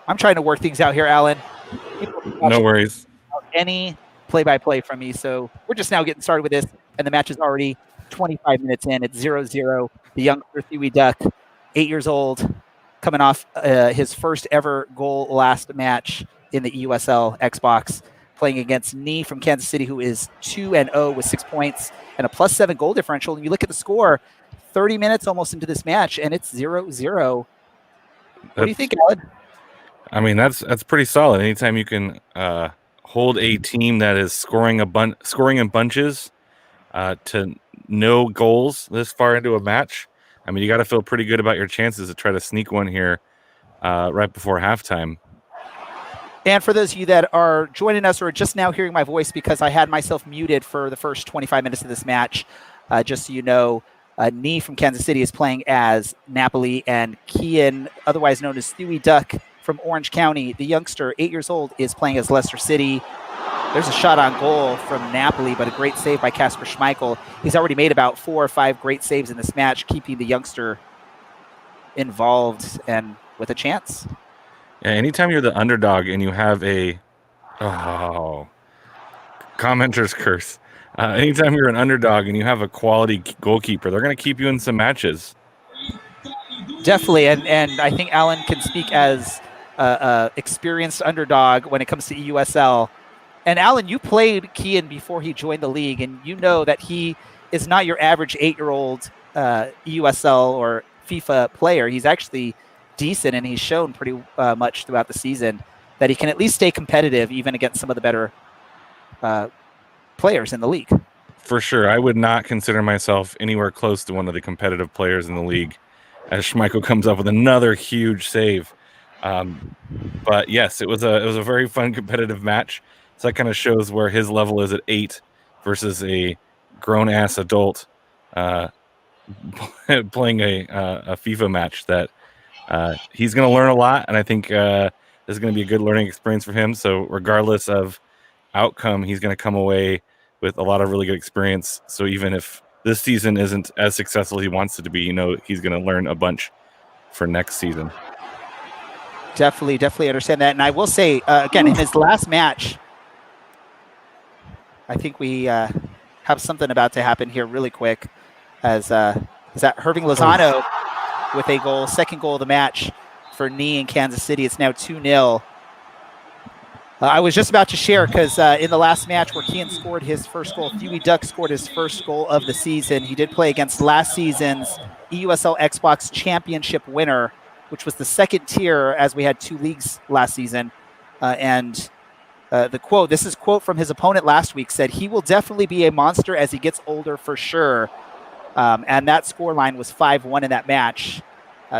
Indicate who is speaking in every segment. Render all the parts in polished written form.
Speaker 1: I'm trying to work things out here, Alan.
Speaker 2: No worries.
Speaker 1: Any play-by-play from me, so we're just now getting started with this, and the match is already 25 minutes in. It's 0-0. The youngster Huey Duck, 8 years old, coming off his first ever goal last match in the eUSL Xbox, playing against Nee from Kansas City, who is 2-0 with 6 points and a +7 goal differential. And you look at the score, 30 minutes almost into this match, and it's 0-0. What do you think, Alan?
Speaker 2: I mean, that's pretty solid. Anytime you can hold a team that is scoring in bunches to no goals this far into a match, I mean, you got to feel pretty good about your chances to try to sneak one here right before halftime.
Speaker 1: And for those of you that are joining us or just now hearing my voice because I had myself muted for the first 25 minutes of this match, just so you know, Nee from Kansas City is playing as Napoli, and Kian, otherwise known as Huey Duck from Orange County, the youngster, 8 years old, is playing as Leicester City. There's a shot on goal from Napoli, but a great save by Kasper Schmeichel. He's already made about 4 or 5 great saves in this match, keeping the youngster involved and with a chance.
Speaker 2: Yeah, anytime you're the underdog and you have commenter's curse. Anytime you're an underdog and you have a quality goalkeeper, they're going to keep you in some matches.
Speaker 1: Definitely, and I think Alan can speak as experienced underdog when it comes to eUSL. And Alan, you played Kian before he joined the league, and you know that he is not your average 8-year-old eUSL or FIFA player. He's actually decent, and he's shown pretty much throughout the season that he can at least stay competitive even against some of the better players in the league.
Speaker 2: For sure. I would not consider myself anywhere close to one of the competitive players in the league, as Schmeichel comes up with another huge save. But yes, it was a very fun competitive match. So that kind of shows where his level is at 8 versus a grown-ass adult playing a FIFA match that he's going to learn a lot, and I think this is going to be a good learning experience for him. So regardless of outcome, he's going to come away with a lot of really good experience. So even if this season isn't as successful as he wants it to be, he's going to learn a bunch for next season.
Speaker 1: Definitely understand that. And I will say, again, in his last match, I think we have something about to happen here really quick. Is that Irving Lozano with a goal, second goal of the match for Nee in Kansas City. It's now 2-0. I was just about to share because in the last match where Kian scored his first goal, Huey Duck scored his first goal of the season. He did play against last season's eUSL Xbox Championship winner, which was the second tier, as we had 2 leagues last season. The quote, this is quote from his opponent last week, said, "He will definitely be a monster as he gets older for sure." And that scoreline was 5-1 in that match.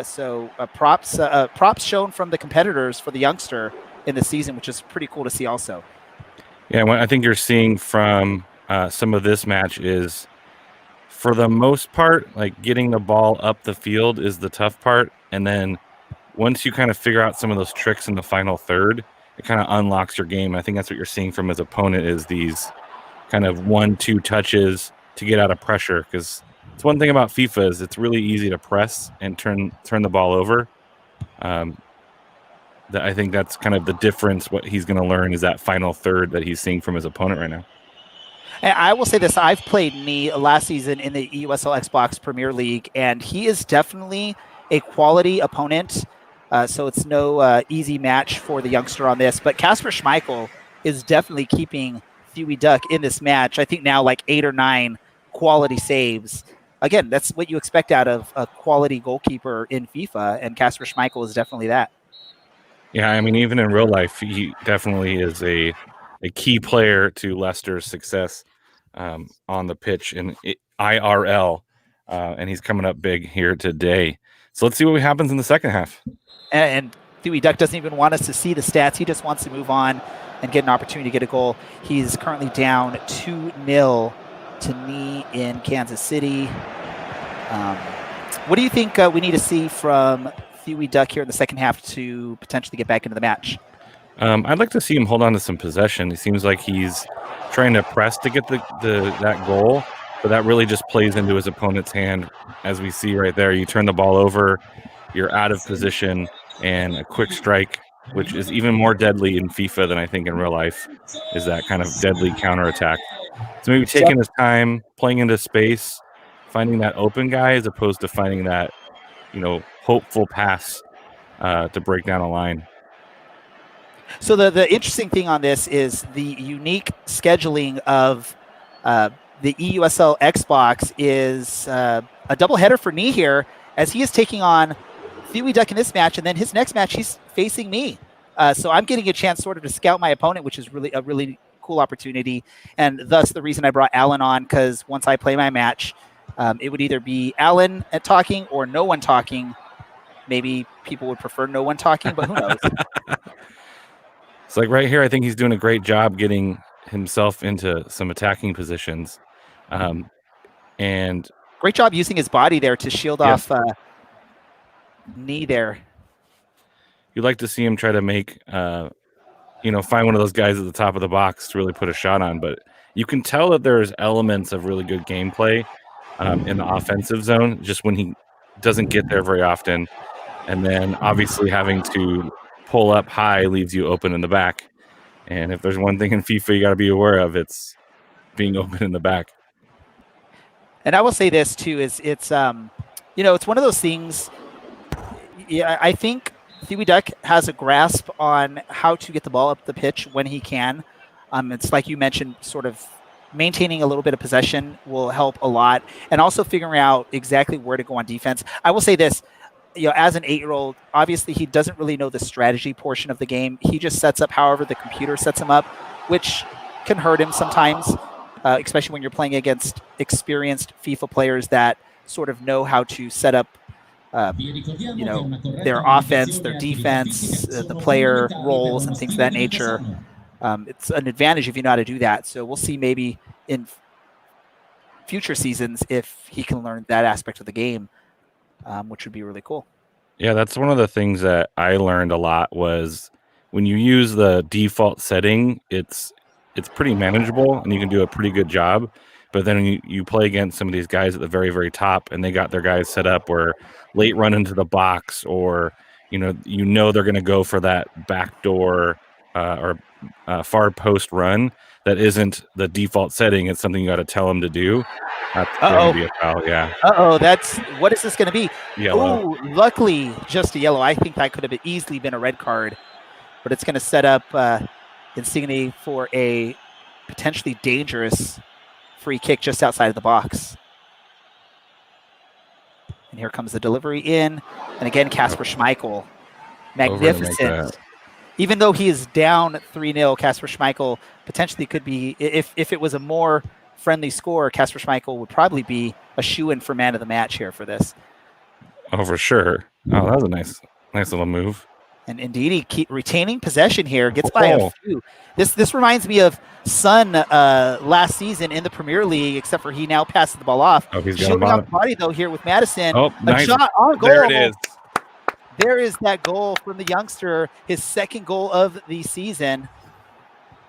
Speaker 1: So props shown from the competitors for the youngster in the season, which is pretty cool to see also.
Speaker 2: Yeah, what I think you're seeing from some of this match is, for the most part, like getting the ball up the field is the tough part. And then once you kind of figure out some of those tricks in the final third, it kind of unlocks your game. I think that's what you're seeing from his opponent, is these kind of 1-2 touches to get out of pressure. Because it's one thing about FIFA is it's really easy to press and turn the ball over. I think that's kind of the difference. What he's going to learn is that final third that he's seeing from his opponent right now.
Speaker 1: And I will say this, I've played Nee last season in the eUSL Xbox Premier League, and he is definitely a quality opponent. So it's no easy match for the youngster on this. But Kasper Schmeichel is definitely keeping Huey Duck in this match. I think now like 8 or 9 quality saves. Again, that's what you expect out of a quality goalkeeper in FIFA, and Kasper Schmeichel is definitely that.
Speaker 2: Yeah, I mean, even in real life, he definitely is a key player to Leicester's success on the pitch in IRL, and he's coming up big here today. So let's see what happens in the second half.
Speaker 1: And Huey Duck doesn't even want us to see the stats. He just wants to move on and get an opportunity to get a goal. He's currently down 2-0 to Nee in Kansas City. What do you think we need to see from Huey Duck here in the second half to potentially get back into the match?
Speaker 2: I'd like to see him hold on to some possession. It seems like he's trying to press to get that goal, but that really just plays into his opponent's hand. As we see right there, you turn the ball over, you're out of position, and a quick strike which is even more deadly in FIFA than I think in real life, is that kind of deadly counterattack. So maybe taking his time, playing into space, finding that open guy as opposed to finding that, hopeful pass to break down a line.
Speaker 1: So the interesting thing on this is the unique scheduling of the eUSL Xbox is a doubleheader for Nee here, as he is taking on Theory Duck in this match, and then his next match he's facing me. So I'm getting a chance sort of to scout my opponent, which is really a really cool opportunity, and thus the reason I brought Alan on, because once I play my match, it would either be Alan at talking or no one talking. Maybe people would prefer no one talking, but who knows?
Speaker 2: It's like right here, I think he's doing a great job getting himself into some attacking positions. And
Speaker 1: great job using his body there to shield off Nee there.
Speaker 2: You'd like to see him try to make, find one of those guys at the top of the box to really put a shot on. But you can tell that there's elements of really good gameplay in the offensive zone, just when he doesn't get there very often. And then obviously having to pull up high leaves you open in the back. And if there's one thing in FIFA you got to be aware of, it's being open in the back.
Speaker 1: And I will say this too: it's it's one of those things. Yeah, I think Theory Duck has a grasp on how to get the ball up the pitch when he can. It's like you mentioned, sort of maintaining a little bit of possession will help a lot, and also figuring out exactly where to go on defense. I will say this. As an 8-year-old, obviously he doesn't really know the strategy portion of the game. He just sets up however the computer sets him up, which can hurt him sometimes, especially when you're playing against experienced FIFA players that sort of know how to set up their offense, their defense, the player roles, and things of that nature. It's an advantage if you know how to do that. So we'll see maybe in future seasons if he can learn that aspect of the game. Which would be really cool.
Speaker 2: Yeah, that's one of the things that I learned a lot was when you use the default setting, it's pretty manageable and you can do a pretty good job. But then when you play against some of these guys at the very, very top and they got their guys set up where late run into the box or, they're going to go for that backdoor or far post run that isn't the default setting. It's something you got to tell them to do. That's going to be a foul, yeah.
Speaker 1: What is this going to be?
Speaker 2: Yellow.
Speaker 1: Oh, luckily just a yellow. I think that could have easily been a red card, but it's going to set up Insigne for a potentially dangerous free kick just outside of the box. And here comes the delivery in, and again Kasper Schmeichel, magnificent. Even though he is down 3-0, Kasper Schmeichel potentially could be, if it was a more friendly score, Kasper Schmeichel would probably be a shoo-in for man of the match here for this.
Speaker 2: Oh, for sure. Oh, that was a nice little move.
Speaker 1: And indeed, he keep retaining possession here, gets by a few. This reminds me of Son last season in the Premier League, except for he now passes the ball off.
Speaker 2: Oh, he's
Speaker 1: shooting off the body though here with Madison.
Speaker 2: Oh, nice.
Speaker 1: A shot on goal.
Speaker 2: There it is.
Speaker 1: There is that goal from the youngster, his second goal of the season.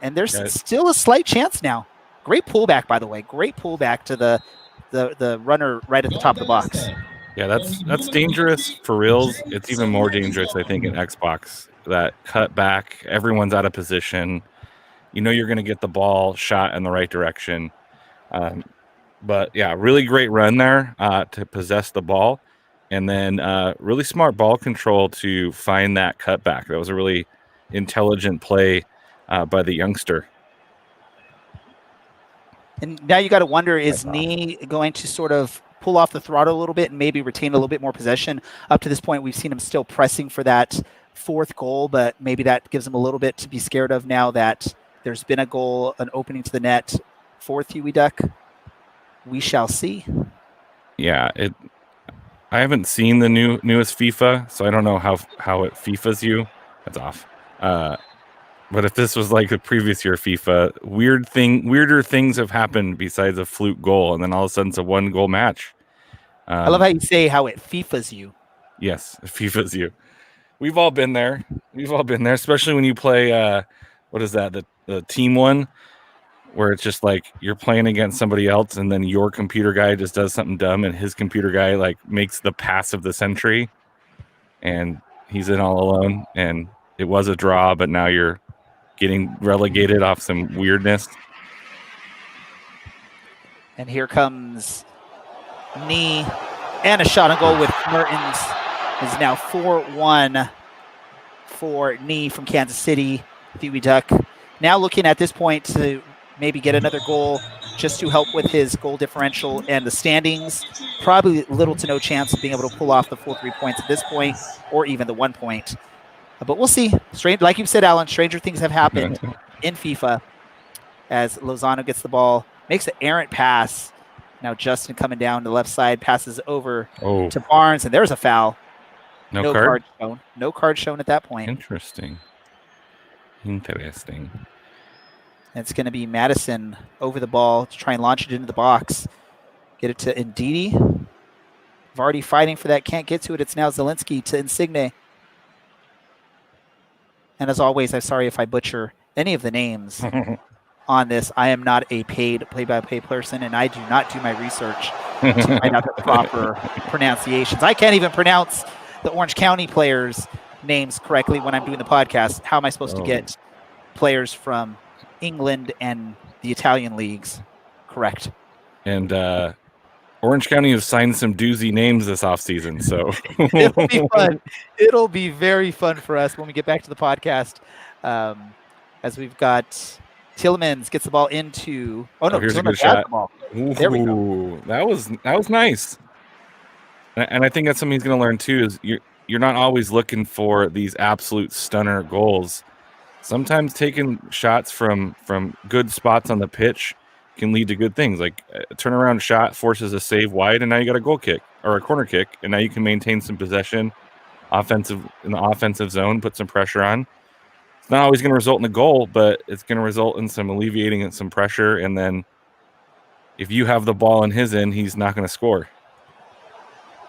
Speaker 1: And there's still a slight chance now. Great pullback, by the way. Great pullback to the runner right at the top of the box.
Speaker 2: Yeah, that's dangerous for reals. It's even more dangerous, I think, in Xbox. That cut back, everyone's out of position. You're going to get the ball shot in the right direction. But yeah, really great run there to possess the ball. And then really smart ball control to find that cutback. That was a really intelligent play by the youngster.
Speaker 1: And now you got to wonder, is Nee going to sort of pull off the throttle a little bit and maybe retain a little bit more possession? Up to this point, we've seen him still pressing for that fourth goal, but maybe that gives him a little bit to be scared of now that there's been a goal, an opening to the net for Theory Duck. We shall see.
Speaker 2: Yeah, I haven't seen the newest FIFA, so I don't know how it FIFAs you. That's off. But if this was like the previous year FIFA, weirder things have happened besides a fluke goal, and then all of a sudden it's a 1-goal match.
Speaker 1: I love how you say how it FIFAs you.
Speaker 2: Yes, it FIFAs you. We've all been there. Especially when you play, what is that, the team one, where it's just like you're playing against somebody else, and then your computer guy just does something dumb, and his computer guy like makes the pass of the century, and he's in all alone, and it was a draw, but now you're getting relegated off some weirdness.
Speaker 1: And here comes knee and a shot on goal with Mertens. Is now 4-1 for knee from Kansas City. Huey Duck now looking at this point to maybe get another goal just to help with his goal differential and the standings. Probably little to no chance of being able to pull off the full 3 points at this point, or even the 1 point. But we'll see. Like you said, Alan, stranger things have happened in FIFA as Lozano gets the ball, makes an errant pass. Now Justin coming down the left side, passes over to Barnes, and there's a foul.
Speaker 2: No card
Speaker 1: shown. No card shown at that point.
Speaker 2: Interesting.
Speaker 1: And it's going to be Madison over the ball to try and launch it into the box. Get it to Ndidi. Vardy fighting for that, can't get to it. It's now Zielinski to Insigne. And as always, I'm sorry if I butcher any of the names on this. I am not a paid play-by-play person, and I do not do my research to find out the proper pronunciations. I can't even pronounce the Orange County players' names correctly when I'm doing the podcast. How am I supposed to get players from England and the Italian leagues correct?
Speaker 2: And Orange County has signed some doozy names this offseason, so
Speaker 1: it'll be fun. It'll be very fun for us when we get back to the podcast, as we've got Tielemans gets the ball into.
Speaker 2: Here's a good shot. There we go. That was nice. And I think that's something he's going to learn too. Is you're not always looking for these absolute stunner goals. Sometimes taking shots from good spots on the pitch can lead to good things. Like a turnaround shot forces a save wide, and now you got a goal kick or a corner kick, and now you can maintain some possession, in the offensive zone, put some pressure on. It's not always going to result in a goal, but it's going to result in some alleviating some pressure. And then if you have the ball in his end, he's not going to score.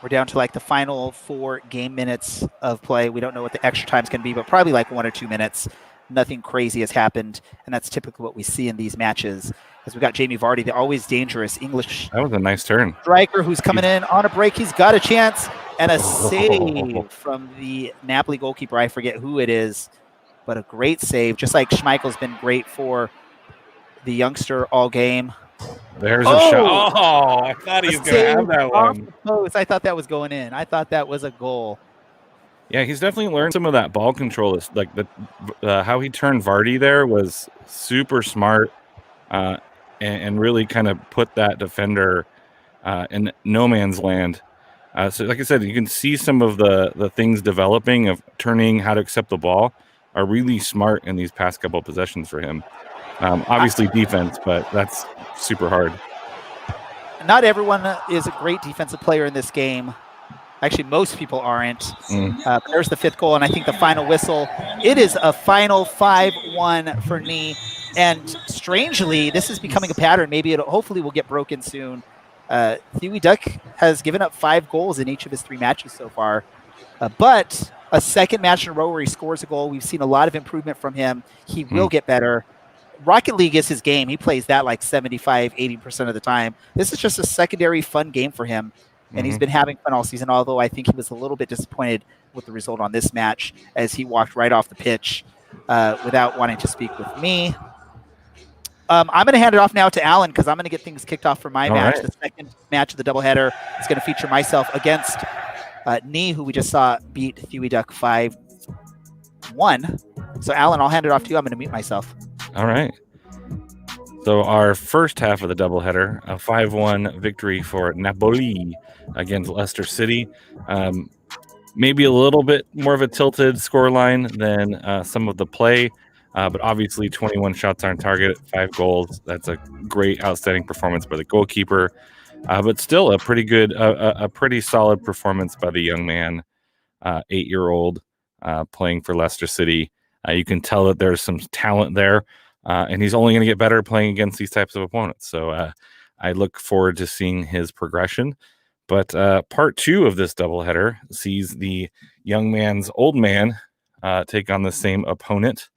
Speaker 1: We're down to like the final 4 game minutes of play. We don't know what the extra time's going to be, but probably like 1 or 2 minutes. Nothing crazy has happened, and that's typically what we see in these matches. As we got Jamie Vardy, the always dangerous English.
Speaker 2: That was a nice turn.
Speaker 1: Striker who's coming in on a break. He's got a chance, and a save from the Napoli goalkeeper. I forget who it is, but a great save. Just like Schmeichel's been great for the youngster all game.
Speaker 2: There's a shot. Oh, I thought he was going to have that one.
Speaker 1: I thought that was going in. I thought that was a goal.
Speaker 2: Yeah, he's definitely learned some of that ball control. Like how he turned Vardy there was super smart, and really kind of put that defender in no man's land. So, like I said, you can see some of the things developing of turning how to accept the ball are really smart in these past couple of possessions for him. Obviously defense, but that's super hard.
Speaker 1: Not everyone is a great defensive player in this game. Actually, most people aren't. There's the 5th goal, and I think the final whistle. It is a final 5-1 for knee. And strangely, this is becoming a pattern. Maybe hopefully will get broken soon. Huey Duck has given up 5 goals in each of his 3 matches so far. But a second match in a row where he scores a goal. We've seen a lot of improvement from him. He will get better. Rocket League is his game. He plays that like 75, 80% of the time. This is just a secondary fun game for him. And he's been having fun all season, although I think he was a little bit disappointed with the result on this match as he walked right off the pitch without wanting to speak with me. I'm going to hand it off now to Alan because I'm going to get things kicked off for my match. Right. The second match of the doubleheader is going to feature myself against Nee, who we just saw beat Huey Duck 5-1. So, Alan, I'll hand it off to you. I'm going to mute myself.
Speaker 2: All right. So our first half of the doubleheader, a 5-1 victory for Napoli against Leicester City. Maybe a little bit more of a tilted scoreline than some of the play, but obviously 21 shots on target, 5 goals. That's a great, outstanding performance by the goalkeeper, but still a pretty good, a pretty solid performance by the young man, 8-year-old, playing for Leicester City. You can tell that there's some talent there. And he's only going to get better playing against these types of opponents. So I look forward to seeing his progression. But part 2 of this doubleheader sees the young man's old man take on the same opponent.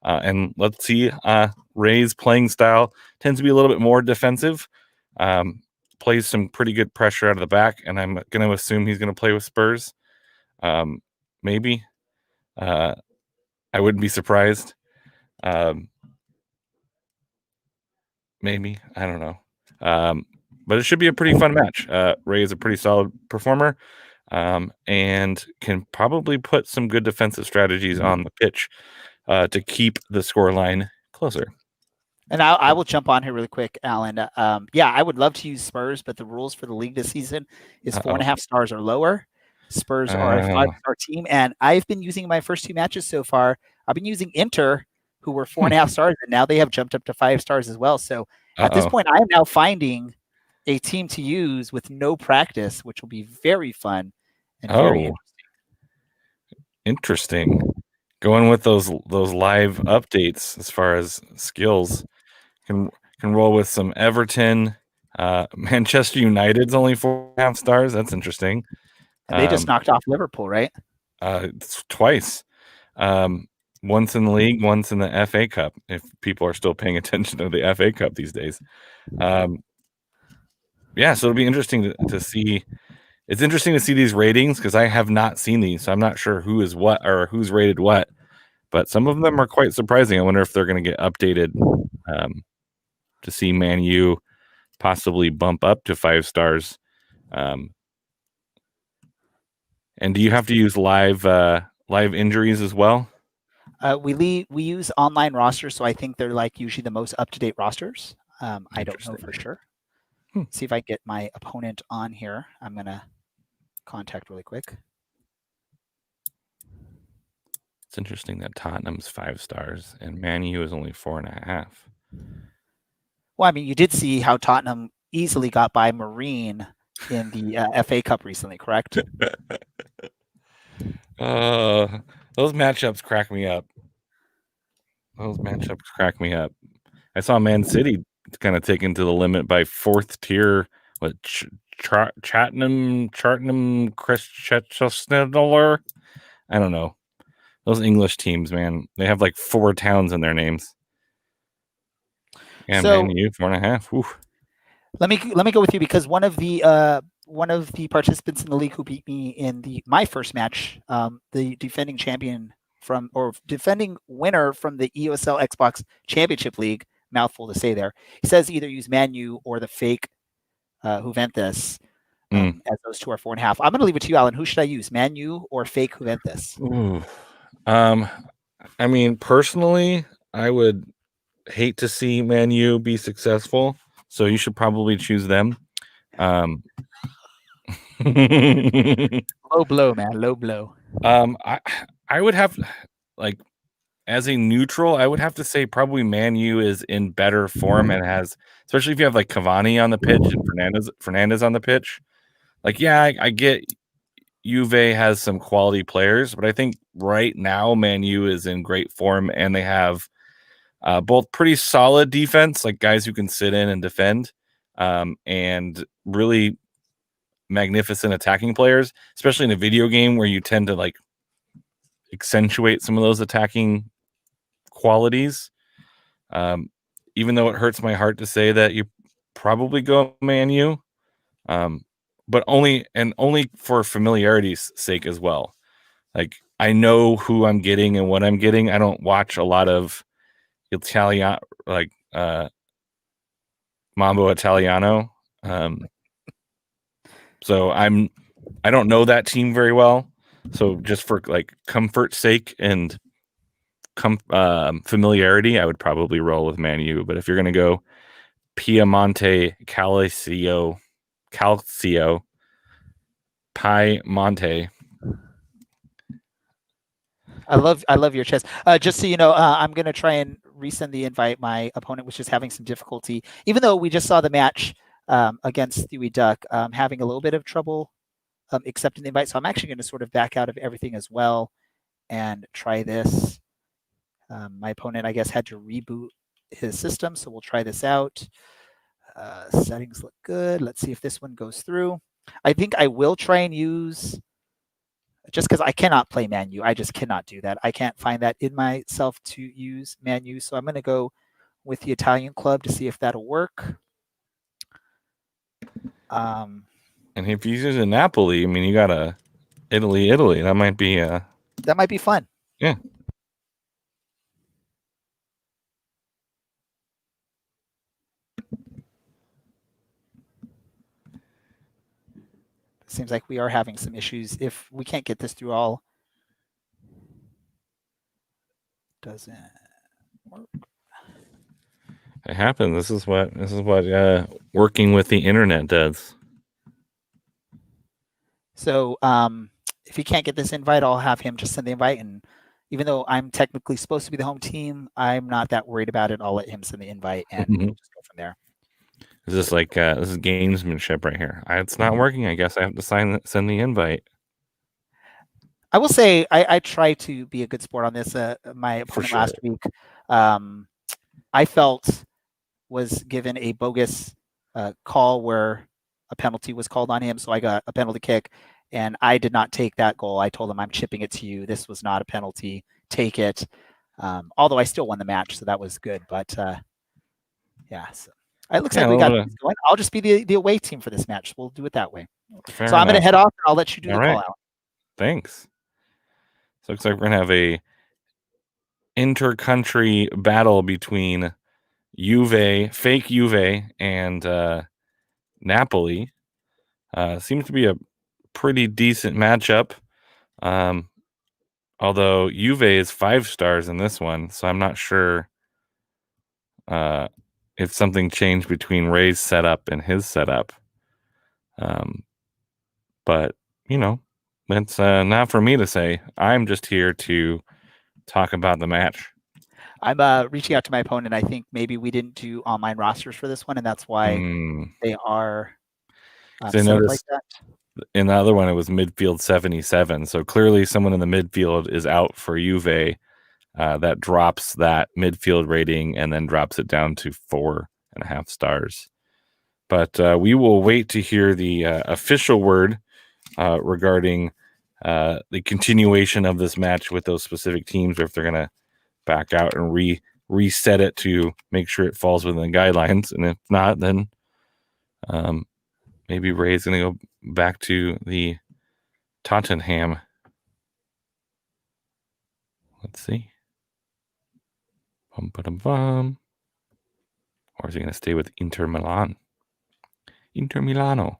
Speaker 2: And let's see, Ray's playing style tends to be a little bit more defensive, plays some pretty good pressure out of the back, and I'm going to assume he's going to play with Spurs. Maybe. I wouldn't be surprised. Maybe, I don't know. But it should be a pretty fun match. Ray is a pretty solid performer, and can probably put some good defensive strategies on the pitch to keep the scoreline closer.
Speaker 1: And I will jump on here really quick, Alan. Yeah, I would love to use Spurs, but the rules for the league this season is 4.5 stars or lower. Spurs are a 5-star team, and I've been using my first 2 matches so far. I've been using Inter, who were 4.5 stars, and now they have jumped up to 5 stars as well. So at this point, I am now finding a team to use with no practice, which will be very fun and very
Speaker 2: interesting. Going with those live updates as far as skills. Can roll with some Everton. Manchester United's only 4.5 stars. That's interesting.
Speaker 1: And they just knocked off Liverpool, right?
Speaker 2: Twice. Once in the league, once in the FA Cup, if people are still paying attention to the FA Cup these days. Yeah, so it'll be interesting to see. It's interesting to see these ratings because I have not seen these, so I'm not sure who is what or who's rated what. But some of them are quite surprising. I wonder if they're going to get updated to see Man U possibly bump up to 5 stars. And do you have to use live injuries as well?
Speaker 1: We use online rosters, so I think they're like usually the most up-to-date rosters. I don't know for sure. See if I get my opponent on here. I'm gonna contact really quick.
Speaker 2: It's interesting that Tottenham's 5 stars and Man U is only 4.5.
Speaker 1: Well, I mean, you did see how Tottenham easily got by Marine in the FA Cup recently, correct?
Speaker 2: Those matchups crack me up. I saw Man City kind of taken to the limit by 4th tier, Cheltenham, Christchester. I don't know. Those English teams, man, they have like 4 towns in their names. Yeah, so, Man U 4.5. Whew.
Speaker 1: Let me go with you because one of the participants in the league who beat me in my first match, the defending champion defending winner from the eUSL Xbox Championship League, mouthful to say there. He says either use Man U or the fake Juventus, as those 2 are 4.5. I'm going to leave it to you, Alan. Who should I use, Man U or fake Juventus?
Speaker 2: I mean, personally, I would hate to see Man U be successful, so you should probably choose them.
Speaker 1: Low blow, man. Low blow.
Speaker 2: I would have, like, as a neutral, I would have to say probably Man U is in better form and has, especially if you have like Cavani on the pitch and Fernandez on the pitch. Like, yeah, I get Juve has some quality players, but I think right now Man U is in great form and they have both pretty solid defense, like guys who can sit in and defend, and really magnificent attacking players, especially in a video game where you tend to like accentuate some of those attacking qualities. Even though it hurts my heart to say that you probably go Man U, but only for familiarity's sake as well. Like, I know who I'm getting and what I'm getting. I don't watch a lot of Italian, like Mambo Italiano. So I don't know that team very well. So just for like comfort's sake and familiarity, I would probably roll with Man U. But if you're gonna go Piemonte, Calcio, Piemonte.
Speaker 1: I love your chess. Just so you know, I'm gonna try and resend the invite. My opponent was just having some difficulty, even though we just saw the match against Stewie Duck, having a little bit of trouble accepting the invite. So I'm actually going to sort of back out of everything as well and try this. My opponent, I guess, had to reboot his system, so we'll try this out. Settings look good. Let's see if this one goes through. I think I will try and use, just because I cannot play Man U. I just cannot do that. I can't find that in myself to use Man U. So I'm going to go with the Italian club to see if that'll work.
Speaker 2: And if you use a Napoli, I mean, you got a Italy. That might be
Speaker 1: fun.
Speaker 2: Yeah.
Speaker 1: seems like we are having some issues. If we can't get this through all, doesn't work.
Speaker 2: It happens. This is what working with the internet does.
Speaker 1: So if he can't get this invite, I'll have him just send the invite. And even though I'm technically supposed to be the home team, I'm not that worried about it. I'll let him send the invite, and we'll just go from there.
Speaker 2: Is this like this is gamesmanship right here? It's not working. I guess I have to send the invite.
Speaker 1: I will say I try to be a good sport on this. My opponent last week, I felt was given a bogus call where a penalty was called on him, so I got a penalty kick, and I did not take that goal. I told him, I'm chipping it to you. This was not a penalty. Take it. Although I still won the match, so that was good. But yeah, so it looks like we got things going. I'll just be the away team for this match. We'll do it that way.
Speaker 2: Fair
Speaker 1: so I'm going to head off, and I'll let you do the call out.
Speaker 2: Thanks. So it looks like we're going to have a inter-country battle between fake Juve, and Napoli. Seems to be a pretty decent matchup. Although Juve is 5 stars in this one, so I'm not sure if something changed between Ray's setup and his setup. But, that's not for me to say. I'm just here to talk about the match.
Speaker 1: I'm reaching out to my opponent. I think maybe we didn't do online rosters for this one, and that's why they are set up like that.
Speaker 2: In the other one, it was midfield 77. So clearly someone in the midfield is out for Juve. That drops that midfield rating and then drops it down to 4.5 stars. But we will wait to hear the official word regarding the continuation of this match with those specific teams, or if they're going to back out and reset it to make sure it falls within the guidelines. And if not, then maybe Ray's going to go back to the Tottenham. Let's see. Bum. Or is he going to stay with Inter Milan? Inter Milano.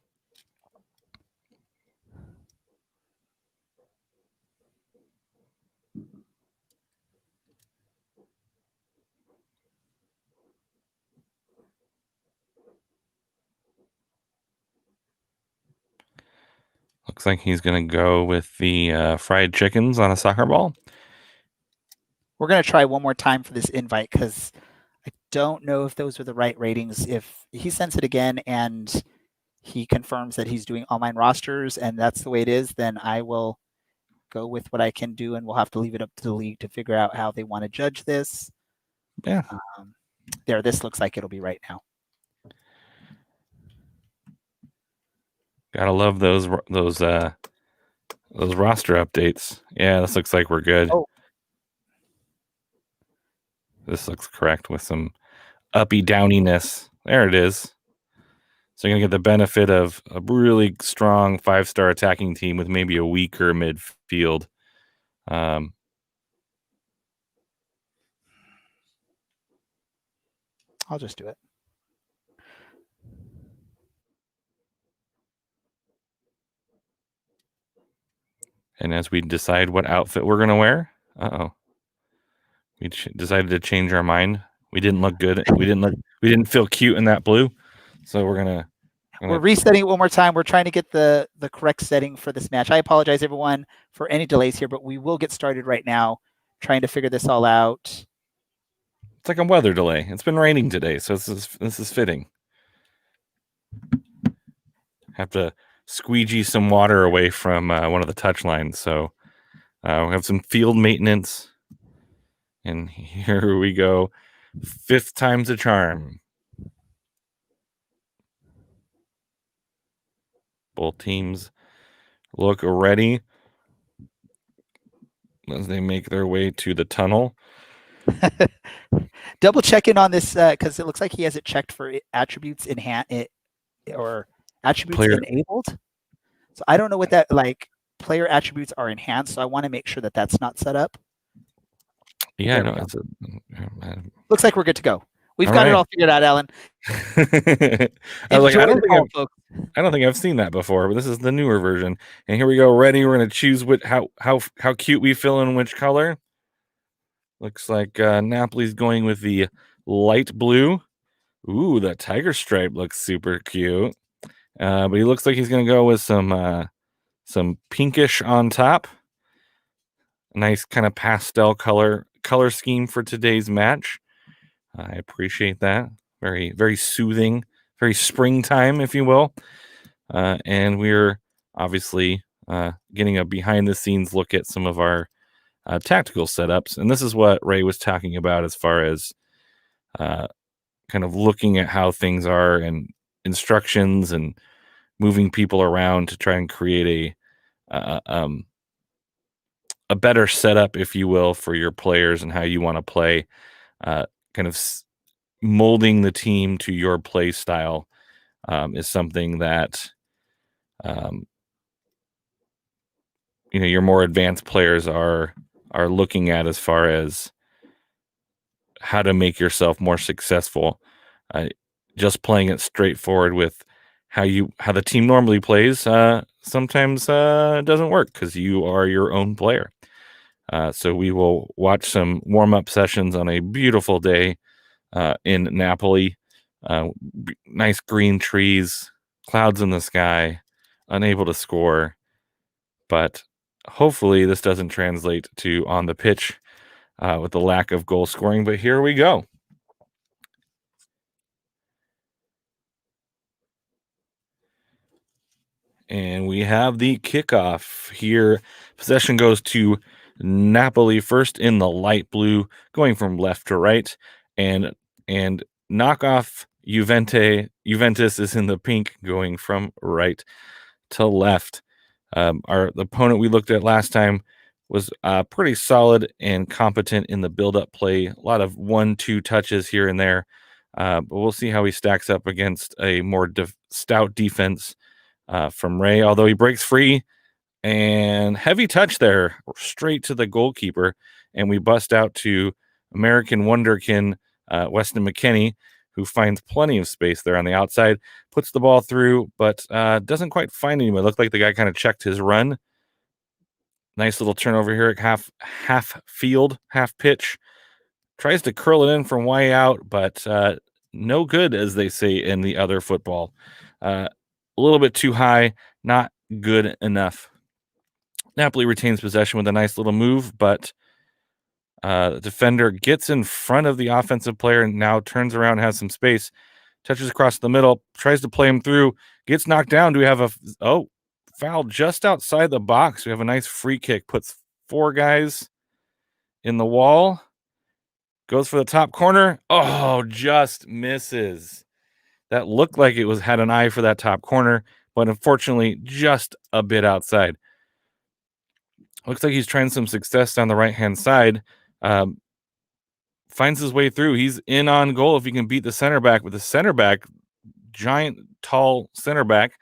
Speaker 2: Looks like he's going to go with the fried chickens on a soccer ball.
Speaker 1: We're going to try one more time for this invite because I don't know if those are the right ratings. If he sends it again and he confirms that he's doing online rosters and that's the way it is, then I will go with what I can do, and we'll have to leave it up to the league to figure out how they want to judge this.
Speaker 2: Yeah.
Speaker 1: This looks like it'll be right now.
Speaker 2: Gotta love those roster updates. Yeah, this looks like we're good.
Speaker 1: Oh.
Speaker 2: This looks correct with some uppy downiness. There it is. So you're going to get the benefit of a really strong 5-star attacking team with maybe a weaker midfield. I'll
Speaker 1: just do it.
Speaker 2: And as we decide what outfit we're going to wear, we decided to change our mind. We didn't look good. We didn't feel cute in that blue. So we're
Speaker 1: resetting it one more time. We're trying to get the correct setting for this match. I apologize, everyone, for any delays here, but we will get started right now, trying to figure this all out.
Speaker 2: It's like a weather delay. It's been raining today, so this is fitting. Have to squeegee some water away from one of the touch lines, so we have some field maintenance. And here we go. 5th time's a charm. Both teams look ready as they make their way to the tunnel.
Speaker 1: Double check in on this because it looks like he has it checked for attributes in hand or attributes enabled. So I don't know what that player attributes are enhanced. So I want to make sure that that's not set up.
Speaker 2: Yeah, no,
Speaker 1: looks like we're good to go. We've
Speaker 2: All
Speaker 1: got it
Speaker 2: right.
Speaker 1: all figured out, Alan.
Speaker 2: I was like,
Speaker 1: Enjoy the call, folks.
Speaker 2: I don't think I've seen that before, but this is the newer version. And here we go. Ready? We're gonna choose how cute we fill in which color. Looks like Napoli's going with the light blue. Ooh, that tiger stripe looks super cute. But he looks like he's gonna go with some pinkish on top. Nice kind of pastel color scheme for today's match. I appreciate that. Very, very soothing, very springtime, if you will. And we're obviously getting a behind the scenes look at some of our tactical setups. And this is what Ray was talking about as far as kind of looking at how things are and instructions and moving people around to try and create a better setup, if you will, for your players and how you want to play. Kind of molding the team to your play style is something that your more advanced players are looking at as far as how to make yourself more successful. Just playing it straightforward with how the team normally plays sometimes doesn't work because you are your own player. So we will watch some warm-up sessions on a beautiful day in Napoli. Nice green trees, clouds in the sky, unable to score. But hopefully this doesn't translate to on the pitch with the lack of goal scoring. But here we go. And we have the kickoff here. Possession goes to Napoli first in the light blue, going from left to right. And knockoff Juventus is in the pink, going from right to left. The opponent we looked at last time was pretty solid and competent in the build-up play. A lot of 1-2 touches here and there. But we'll see how he stacks up against a more stout defense from Ray, although he breaks free and heavy touch there straight to the goalkeeper. And we bust out to American wonderkin Weston McKennie, who finds plenty of space there on the outside, puts the ball through, but doesn't quite find anyone. It looked like the guy kind of checked his run. Nice little turnover here at half field, half pitch. Tries to curl it in from way out, but no good, as they say in the other football. A little bit too high, not good enough. Napoli retains possession with a nice little move, but the defender gets in front of the offensive player and now turns around, has some space, touches across the middle, tries to play him through, gets knocked down. Do we have foul just outside the box? We have a nice free kick, puts 4 guys in the wall, goes for the top corner. Oh, just misses. That looked like it had an eye for that top corner, but unfortunately just a bit outside. Looks like he's trying some success down the right-hand side. Finds his way through. He's in on goal if he can beat the center back. But the center back, giant, tall center back,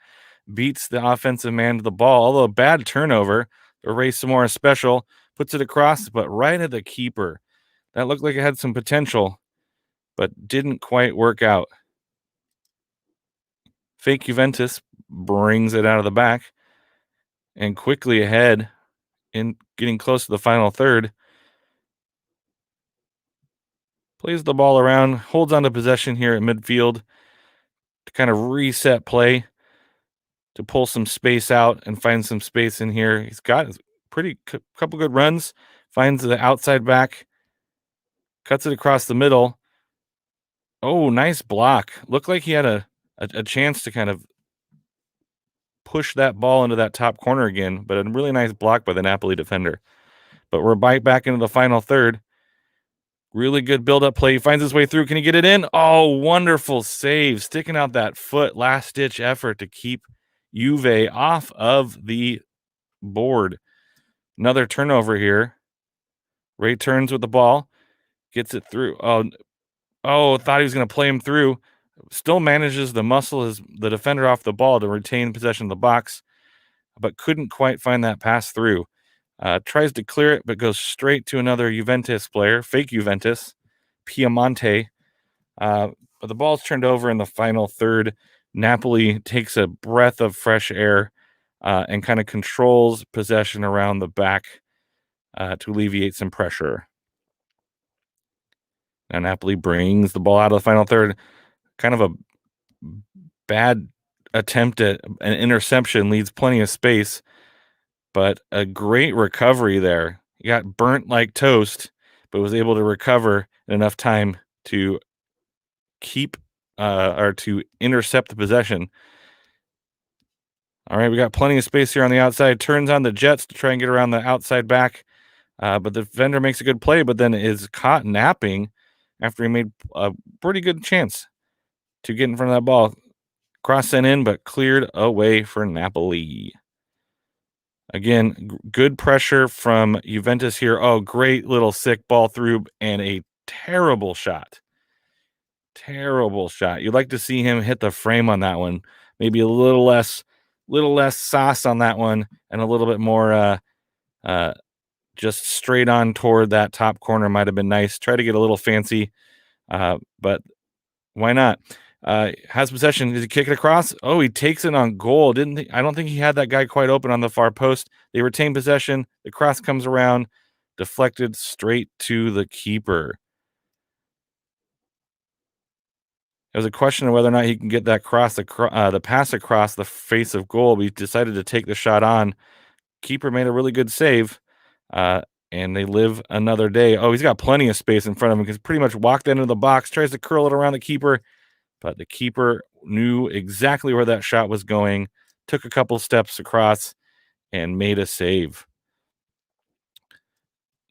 Speaker 2: beats the offensive man to the ball. Although a bad turnover. Erase some more special. Puts it across, but right at the keeper. That looked like it had some potential, but didn't quite work out. Fake Juventus brings it out of the back and quickly ahead in getting close to the final third. Plays the ball around, holds on to possession here at midfield to kind of reset play, to pull some space out and find some space in here. He's got couple good runs, finds the outside back, cuts it across the middle. Oh, nice block. Looked like he had a chance to kind of push that ball into that top corner again, but a really nice block by the Napoli defender. But we're back into the final third. Really good build-up play. He finds his way through. Can he get it in? Oh, wonderful save. Sticking out that foot. Last-ditch effort to keep Juve off of the board. Another turnover here. Ray turns with the ball. Gets it through. Oh, thought he was going to play him through. Still manages to muscle the defender off the ball to retain possession of the box, but couldn't quite find that pass through. Tries to clear it, but goes straight to another Juventus player, fake Juventus, Piemonte, But the ball's turned over in the final third. Napoli takes a breath of fresh air and kind of controls possession around the back to alleviate some pressure. Now Napoli brings the ball out of the final third. Kind of a bad attempt at an interception, leaves plenty of space, but a great recovery there. He got burnt like toast, but was able to recover in enough time to keep or to intercept the possession. All right, we got plenty of space here on the outside. Turns on the Jets to try and get around the outside back. But the defender makes a good play, but then is caught napping after he made a pretty good chance to get in front of that ball. Cross sent in, but cleared away for Napoli. Again, good pressure from Juventus here. Oh, great little sick ball through and a terrible shot. Terrible shot. You'd like to see him hit the frame on that one. Maybe a little less sauce on that one and a little bit more just straight on toward that top corner might have been nice. Try to get a little fancy, but why not? Has possession. Does he kick it across? Oh, he takes it on goal. I don't think he had that guy quite open on the far post. They retain possession. The cross comes around, deflected straight to the keeper. It was a question of whether or not he can get that the pass across the face of goal. But he decided to take the shot on. Keeper made a really good save, and they live another day. Oh, he's got plenty of space in front of him because pretty much walked into the box, tries to curl it around the keeper, but the keeper knew exactly where that shot was going, took a couple steps across, and made a save.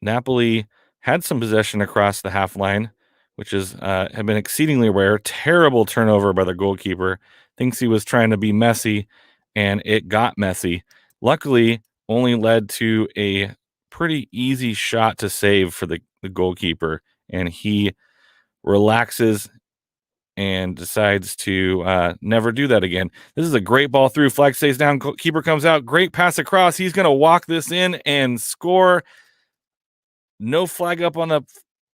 Speaker 2: Napoli had some possession across the half line, which had been exceedingly rare. Terrible turnover by the goalkeeper. Thinks he was trying to be messy, and it got messy. Luckily, only led to a pretty easy shot to save for the goalkeeper, and he relaxes and decides to never do that again. This is a great ball through. Flag stays down. Keeper comes out. Great pass across. He's going to walk this in and score. No flag up on the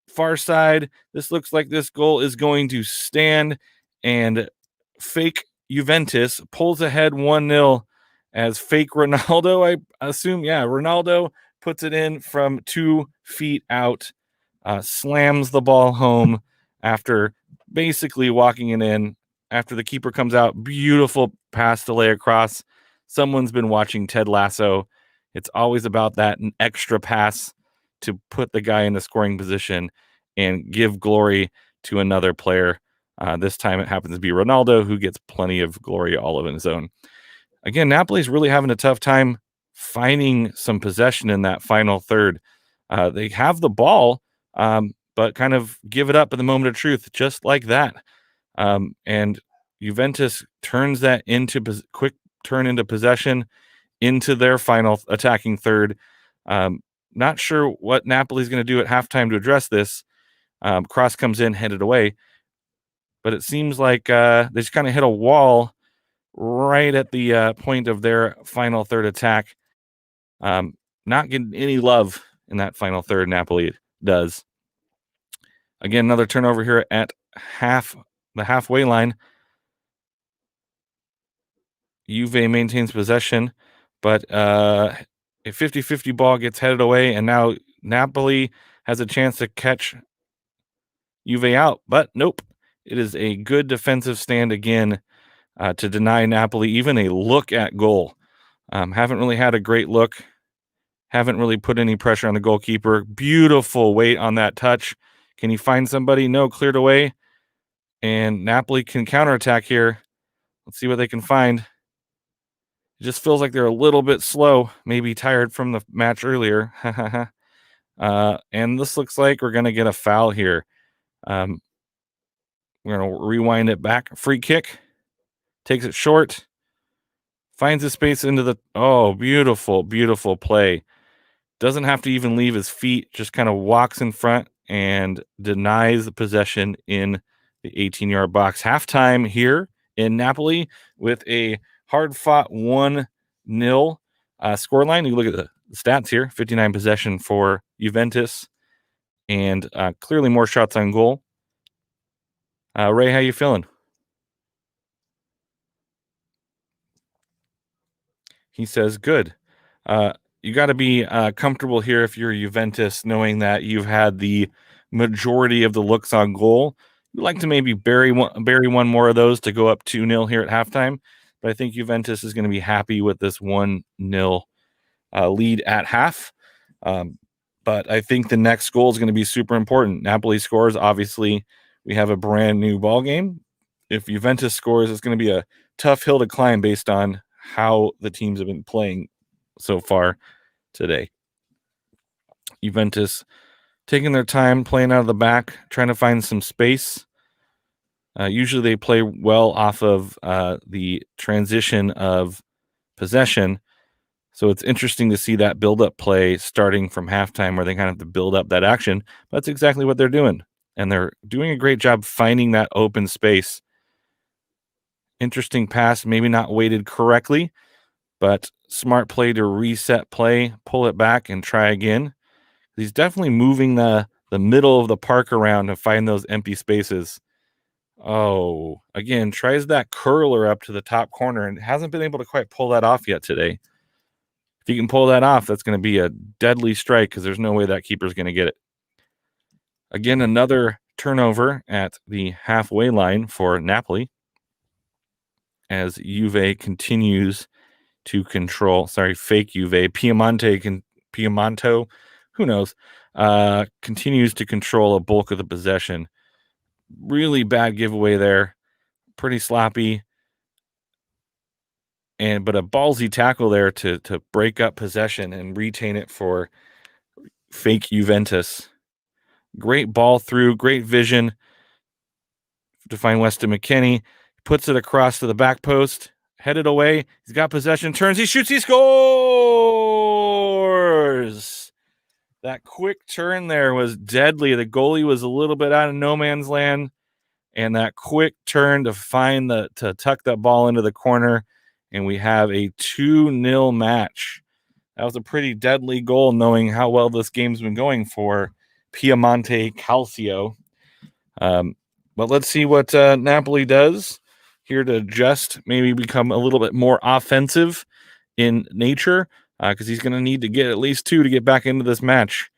Speaker 2: far side. This looks like this goal is going to stand, and fake Juventus pulls ahead 1-0 as fake Ronaldo, I assume. Yeah, Ronaldo puts it in from 2 feet out, slams the ball home after basically walking it in. After the keeper comes out, beautiful pass to lay across. Someone's been watching Ted Lasso. It's always about that extra pass to put the guy in the scoring position and give glory to another player. This time it happens to be Ronaldo, who gets plenty of glory all of his own. Again, Napoli's really having a tough time finding some possession in that final third. They have the ball, but kind of give it up at the moment of truth, just like that. And Juventus turns that into quick turn into possession into their final attacking third. Not sure what Napoli's going to do at halftime to address this. Cross comes in, headed away. But it seems like they just kind of hit a wall right at the point of their final third attack. Not getting any love in that final third, Napoli does. Again, another turnover here at the halfway line. Juve maintains possession, but a 50-50 ball gets headed away, and now Napoli has a chance to catch Juve out, but nope. It is a good defensive stand again to deny Napoli even a look at goal. Haven't really had a great look. Haven't really put any pressure on the goalkeeper. Beautiful weight on that touch. Can he find somebody? No, cleared away. And Napoli can counterattack here. Let's see what they can find. It just feels like they're a little bit slow, maybe tired from the match earlier. And this looks like we're going to get a foul here. We're going to rewind it back. Free kick. Takes it short. Finds his space into the... Oh, beautiful, beautiful play. Doesn't have to even leave his feet. Just kind of walks in front and denies the possession in the 18-yard box. Halftime here in Napoli with a hard-fought 1-0 scoreline. You look at the stats here. 59 possession for Juventus and clearly more shots on goal. Ray, how you feeling? He says, good. You got to be comfortable here if you're Juventus, knowing that you've had the majority of the looks on goal. You'd like to maybe bury one more of those to go up 2-0 here at halftime. But I think Juventus is going to be happy with this 1-0 lead at half. But I think the next goal is going to be super important. Napoli scores. Obviously, we have a brand new ball game. If Juventus scores, it's going to be a tough hill to climb based on how the teams have been playing so far today. Juventus taking their time, playing out of the back, trying to find some space. Usually they play well off of the transition of possession. So it's interesting to see that build-up play starting from halftime where they kind of have to build up that action. That's exactly what they're doing. And they're doing a great job finding that open space. Interesting pass, maybe not weighted correctly, but smart play to reset play, pull it back, and try again. He's definitely moving the middle of the park around to find those empty spaces. Oh, again, tries that curler up to the top corner and hasn't been able to quite pull that off yet today. If he can pull that off, that's going to be a deadly strike because there's no way that keeper's going to get it. Again, another turnover at the halfway line for Napoli as Juve continues to control. Sorry, fake Juve. Piemonto, who knows, continues to control a bulk of the possession. Really bad giveaway there. Pretty sloppy. But a ballsy tackle there to break up possession and retain it for fake Juventus. Great ball through, great vision to find Weston McKennie. Puts it across to the back post, headed away. He's got possession, turns, he shoots, he scores! That quick turn there was deadly. The goalie was a little bit out of no man's land, and that quick turn to tuck that ball into the corner, and we have a 2-0 match. That was a pretty deadly goal, knowing how well this game's been going for Piemonte Calcio. But let's see what Napoli does here to just maybe become a little bit more offensive in nature, because he's going to need to get at least 2 to get back into this match.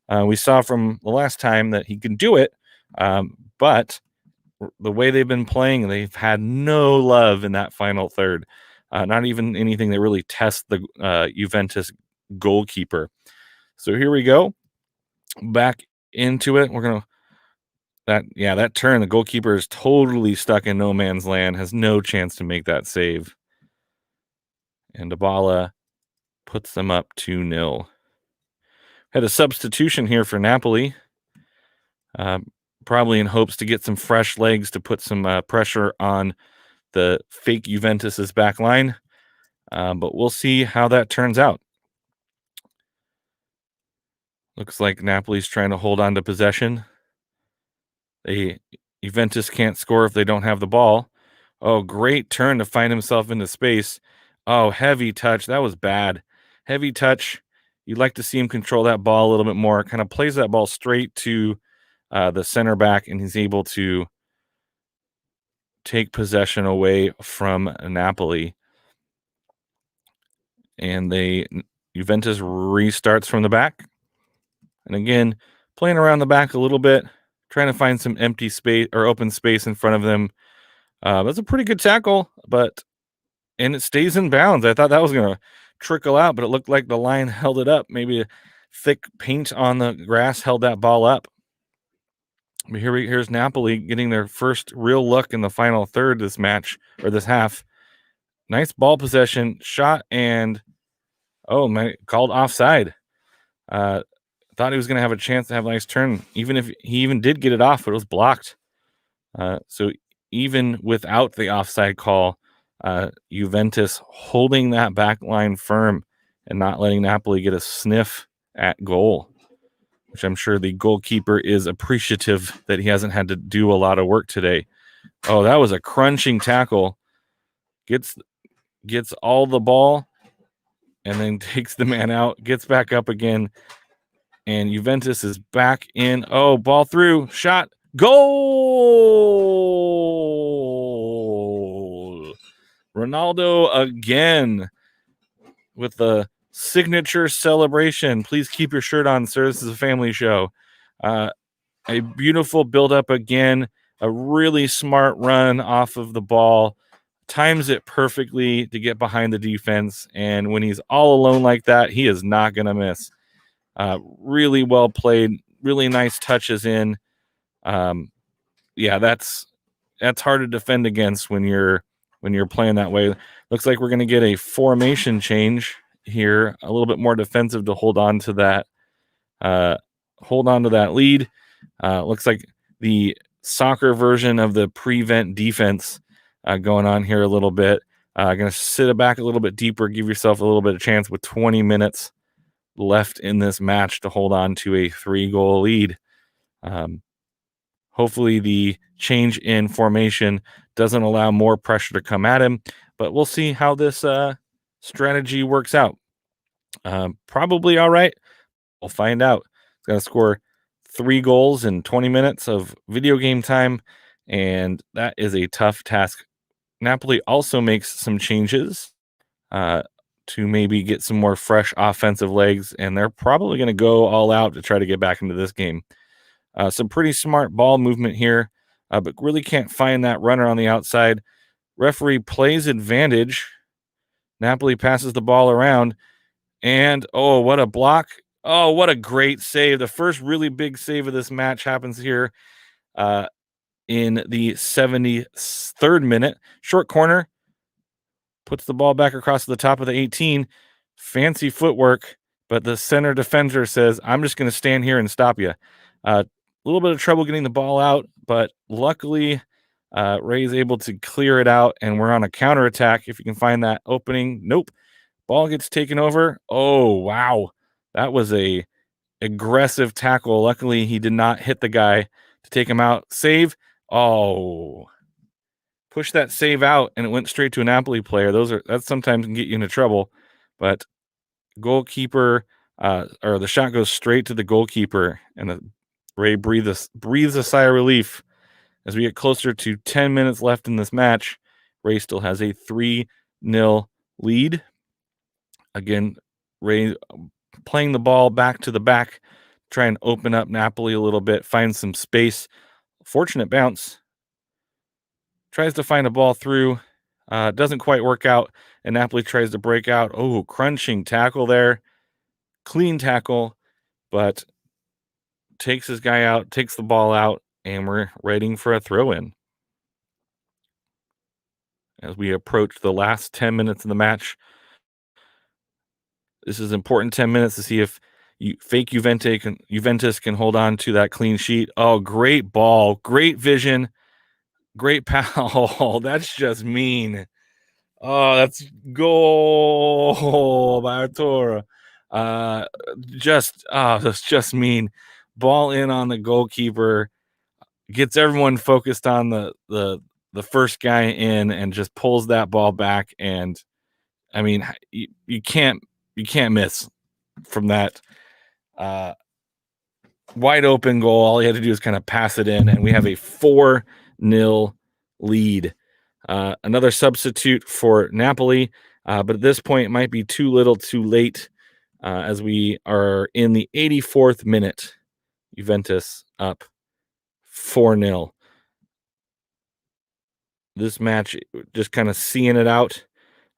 Speaker 2: We saw from the last time that he can do it, but the way they've been playing, they've had no love in that final third. Not even anything that really tests the Juventus goalkeeper. So here we go. Back into it. We're going to that turn, the goalkeeper is totally stuck in no man's land, has no chance to make that save. And Dybala puts them up 2-0. Had a substitution here for Napoli, probably in hopes to get some fresh legs to put some pressure on the fake Juventus's back line. But we'll see how that turns out. Looks like Napoli's trying to hold on to possession. Juventus can't score if they don't have the ball. Oh, great turn to find himself into space. Oh, heavy touch. That was bad. Heavy touch. You'd like to see him control that ball a little bit more. Kind of plays that ball straight to the center back, and he's able to take possession away from Napoli. And Juventus restarts from the back. And again, playing around the back a little bit, trying to find some empty space or open space in front of them. That's a pretty good tackle, and it stays in bounds. I thought that was going to trickle out, but it looked like the line held it up. Maybe a thick paint on the grass held that ball up. But here's Napoli getting their first real look in the final third this match, or this half. Nice ball possession, shot, and called offside. Thought he was going to have a chance to have a nice turn, even if he even did get it off, but it was blocked. So even without the offside call, Juventus holding that back line firm and not letting Napoli get a sniff at goal, which I'm sure the goalkeeper is appreciative that he hasn't had to do a lot of work today. Oh, that was a crunching tackle. Gets all the ball and then takes the man out, gets back up again, and Juventus is back in. Oh, ball through, shot, Goal! Ronaldo again with the signature celebration. Please keep your shirt on, sir. This is a family show. A beautiful build-up again. A really smart run off of the ball. Times it perfectly to get behind the defense. And when he's all alone like that, he is not going to miss. Really well played. Really nice touches in. Yeah, that's hard to defend against when you're playing that way. Looks like we're going to get a formation change here, a little bit more defensive to hold on to that lead. Looks like the soccer version of the prevent defense going on here a little bit. Going to sit it back a little bit deeper, give yourself a little bit of chance with 20 minutes left in this match to hold on to a 3-goal lead. Hopefully the change in formation doesn't allow more pressure to come at him, but we'll see how this strategy works out. Probably all right. We'll find out. He's going to score 3 goals in 20 minutes of video game time, and that is a tough task. Napoli also makes some changes to maybe get some more fresh offensive legs, and they're probably going to go all out to try to get back into this game. Some pretty smart ball movement here, but really can't find that runner on the outside. Referee plays advantage. Napoli passes the ball around, and oh, what a block. Oh, what a great save. The first really big save of this match happens here in the 73rd minute. Short corner, puts the ball back across the top of the 18. Fancy footwork, but the center defender says, I'm just going to stand here and stop you. A little bit of trouble getting the ball out, but luckily Ray's able to clear it out, and we're on a counterattack. If you can find that opening. Nope. Ball gets taken over. Oh, wow. That was a aggressive tackle. Luckily, he did not hit the guy to take him out. Save. Oh. Push that save out, and it went straight to a Napoli player. That sometimes can get you into trouble, but goalkeeper or the shot goes straight to the goalkeeper, and Ray breathes a sigh of relief. As we get closer to 10 minutes left in this match, Ray still has a 3-0 lead. Again, Ray playing the ball back to the back, try and open up Napoli a little bit, find some space. Fortunate bounce. Tries to find a ball through. Doesn't quite work out, and Napoli tries to break out. Oh, crunching tackle there. Clean tackle, but takes his guy out, takes the ball out, and we're waiting for a throw-in. As we approach the last 10 minutes of the match, this is important 10 minutes to see if fake Juventus can hold on to that clean sheet. Oh, great ball, great vision, great pal. That's just mean. Oh, that's goal by Arturo. That's just mean. Ball in on the goalkeeper, gets everyone focused on the first guy in, and just pulls that ball back. And I mean, you can't miss from that wide open goal. All you had to do is kind of pass it in, and we have a 4-0 lead. Another substitute for Napoli, but at this point it might be too little too late as we are in the 84th minute. Juventus up 4-0. This match, just kind of seeing it out.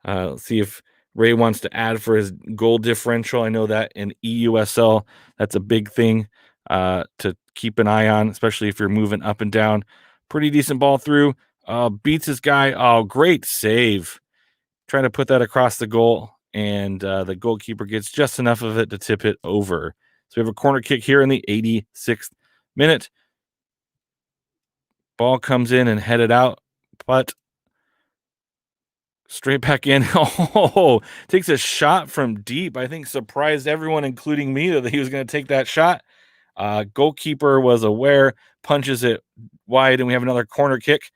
Speaker 2: Let's see if Ray wants to add for his goal differential. I know that in eUSL, that's a big thing to keep an eye on, especially if you're moving up and down. Pretty decent ball through. Beats his guy. Oh, great save. Trying to put that across the goal, and the goalkeeper gets just enough of it to tip it over. So we have a corner kick here in the 86th minute. Ball comes in and headed out, but straight back in. Oh, takes a shot from deep. I think surprised everyone, including me, that he was going to take that shot. Goalkeeper was aware, punches it wide, and we have another corner kick.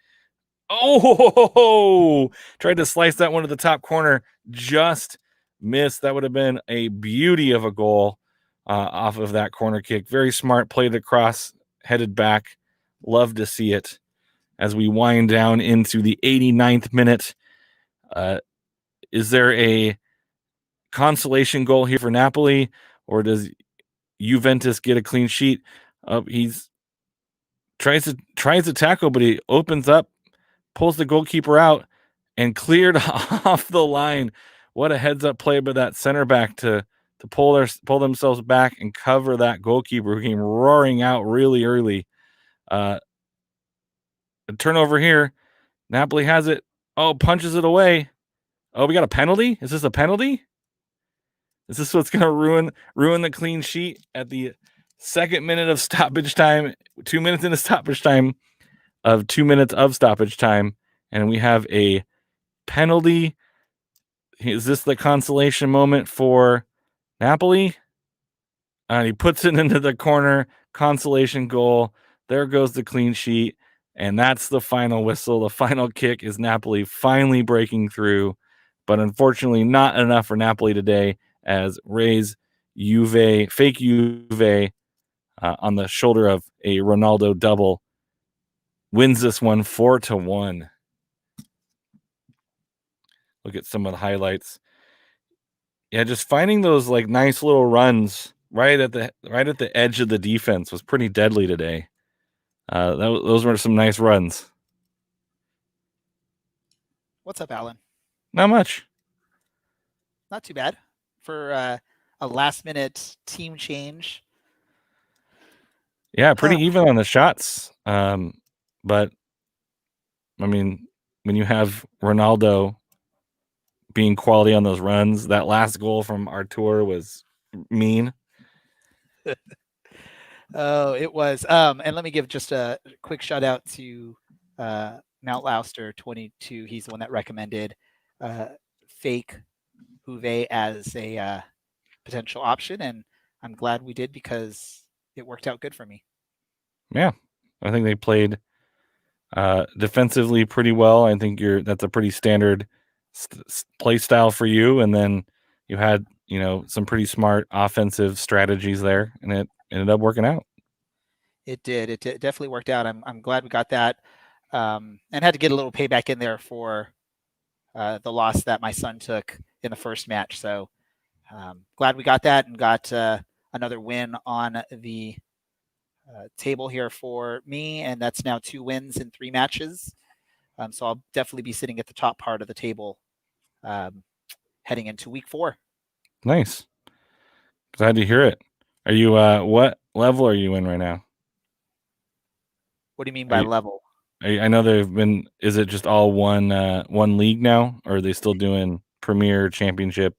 Speaker 2: Oh, tried to slice that one to the top corner, just missed. That would have been a beauty of a goal off of that corner kick. Very smart, played across, headed back. Love to see it as we wind down into the 89th minute. Is there a consolation goal here for Napoli, or does Juventus get a clean sheet? He's tries to tackle, but he opens up, pulls the goalkeeper out, and cleared off the line. What a heads up play by that center back to pull themselves back and cover that goalkeeper who came roaring out really early. A turnover here. Napoli has it. Oh, punches it away. Oh, we got a penalty? Is this a penalty? Is this what's going to ruin the clean sheet at the second minute of stoppage time? 2 minutes into stoppage time of 2 minutes of stoppage time, and we have a penalty. Is this the consolation moment for Napoli? And he puts it into the corner. Consolation goal. There goes the clean sheet. And that's the final whistle. The final kick is Napoli finally breaking through. But unfortunately, not enough for Napoli today, as Ray's fake Juve, on the shoulder of a Ronaldo double, wins this one 4-1. Look at some of the highlights. Yeah, just finding those like nice little runs right at the edge of the defense was pretty deadly today. Those were some nice runs.
Speaker 1: What's up, Alan?
Speaker 2: Not much.
Speaker 1: Not too bad for a last-minute team change.
Speaker 2: Yeah, pretty even on the shots. But I mean, when you have Ronaldo being quality on those runs, that last goal from Artur was mean.
Speaker 1: Oh, it was. And let me give just a quick shout out to Mount Louster 22. He's the one that recommended fake Juve as a potential option, and I'm glad we did because it worked out good for me.
Speaker 2: Yeah, I think they played defensively pretty well. I think that's a pretty standard play style for you, and then you had some pretty smart offensive strategies there, and it ended up working out.
Speaker 1: It did. It definitely worked out. I'm glad we got that, and had to get a little payback in there for the loss that my son took in the first match. So glad we got that and got another win on the table here for me, and that's now 2 wins in 3 matches. So I'll definitely be sitting at the top part of the table heading into week 4.
Speaker 2: Nice. Glad to hear it. Are you what level are you in right now?
Speaker 1: What do you mean by level?
Speaker 2: I know they've been. Is it just all one league now, or are they still doing Premier, Championship?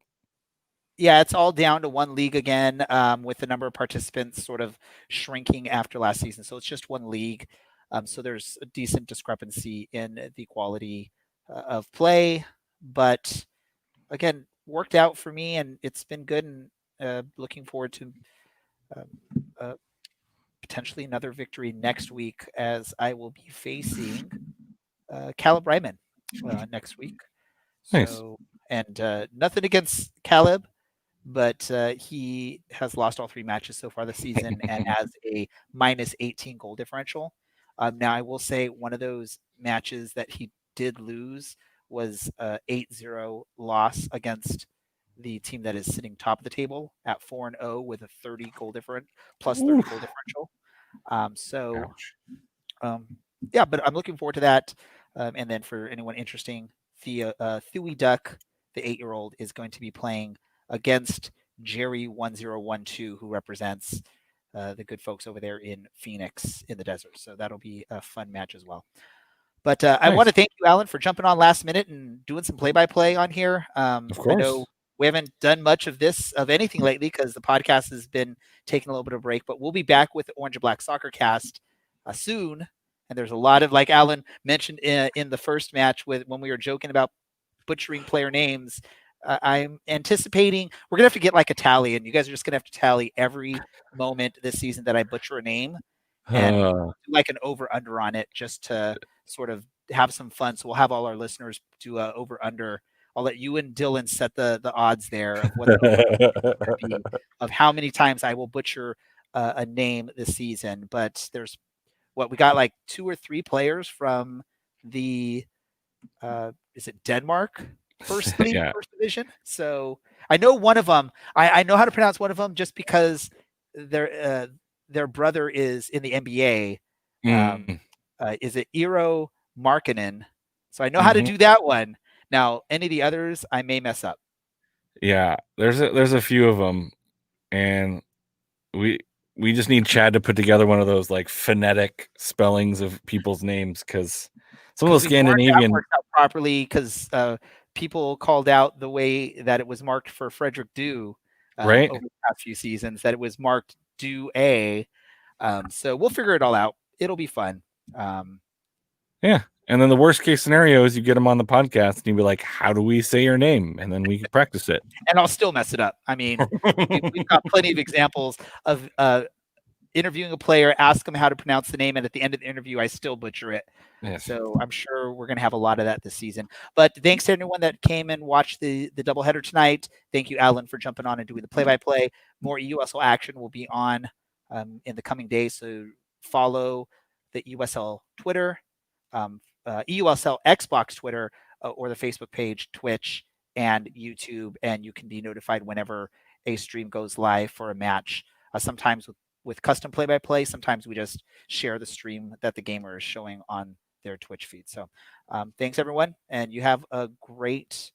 Speaker 1: Yeah, it's all down to 1 league again, with the number of participants sort of shrinking after last season. So it's just 1 league. So there's a decent discrepancy in the quality of play, but again, worked out for me, and it's been good. And looking forward to potentially another victory next week, as I will be facing Caleb Ryman next week.
Speaker 2: Nice.
Speaker 1: So, and nothing against Caleb, but he has lost all 3 matches so far this season and has a minus 18 goal differential. Now, I will say one of those matches that he did lose was a 8-0 loss against the team that is sitting top of the table at 4-0 with a 30 goal difference plus 30 goal differential. Yeah, but I'm looking forward to that. And then for anyone interesting, Thuy Duck, the 8-year-old, is going to be playing against Jerry 1012, who represents the good folks over there in Phoenix in the desert. So that'll be a fun match as well. But nice. I want to thank you, Alan, for jumping on last minute and doing some play-by-play on here.
Speaker 2: Of course.
Speaker 1: I know we haven't done much of anything lately because the podcast has been taking a little bit of a break, but we'll be back with the Orange and Black Soccer Cast soon. And there's a lot of, like Alan mentioned in the first match when we were joking about butchering player names, I'm anticipating we're going to have to get like a tally, and you guys are just going to have to tally every moment this season that I butcher a name and do like an over-under on it just to sort of have some fun. So we'll have all our listeners do a over-under. I'll let you and Dylan set the odds there of what the be, of how many times I will butcher a name this season. But there's we got like 2 or 3 players from the is it Denmark first league,
Speaker 2: Yeah.
Speaker 1: first division. So I know one of them. I know how to pronounce one of them just because their brother is in the NBA. Um,
Speaker 2: Mm.
Speaker 1: is it Eero Markkanen? So I know how to
Speaker 2: Mhm.
Speaker 1: do that one. Now, any of the others, I may mess up.
Speaker 2: Yeah, there's a few of them, and we we just need Chad to put together one of those like phonetic spellings of people's names because some of
Speaker 1: Because
Speaker 2: those
Speaker 1: we marked that
Speaker 2: Scandinavian,
Speaker 1: worked out properly because people called out the way that it was marked for Frederick Dew
Speaker 2: right?
Speaker 1: over the past few seasons, that it was marked Dew A. So we'll figure it all out. It'll be fun. Um,
Speaker 2: Yeah. And then the worst case scenario is you get him on the podcast and you be like, "How do we say your name?" And then we can practice it.
Speaker 1: and I'll still mess it up. I mean, we've got plenty of examples of interviewing a player, ask them how to pronounce the name, and at the end of the interview, I still butcher it.
Speaker 2: Yes.
Speaker 1: So I'm sure we're going to have a lot of that this season. But thanks to everyone that came and watched the doubleheader tonight. Thank you, Alan, for jumping on and doing the play-by-play. More eUSL action will be on in the coming days. So follow the eUSL Twitter, eUSL Xbox Twitter, or the Facebook page, Twitch, and YouTube, and you can be notified whenever a stream goes live for a match. Sometimes with custom play-by-play, sometimes we just share the stream that the gamer is showing on their Twitch feed. So thanks everyone, and you have a great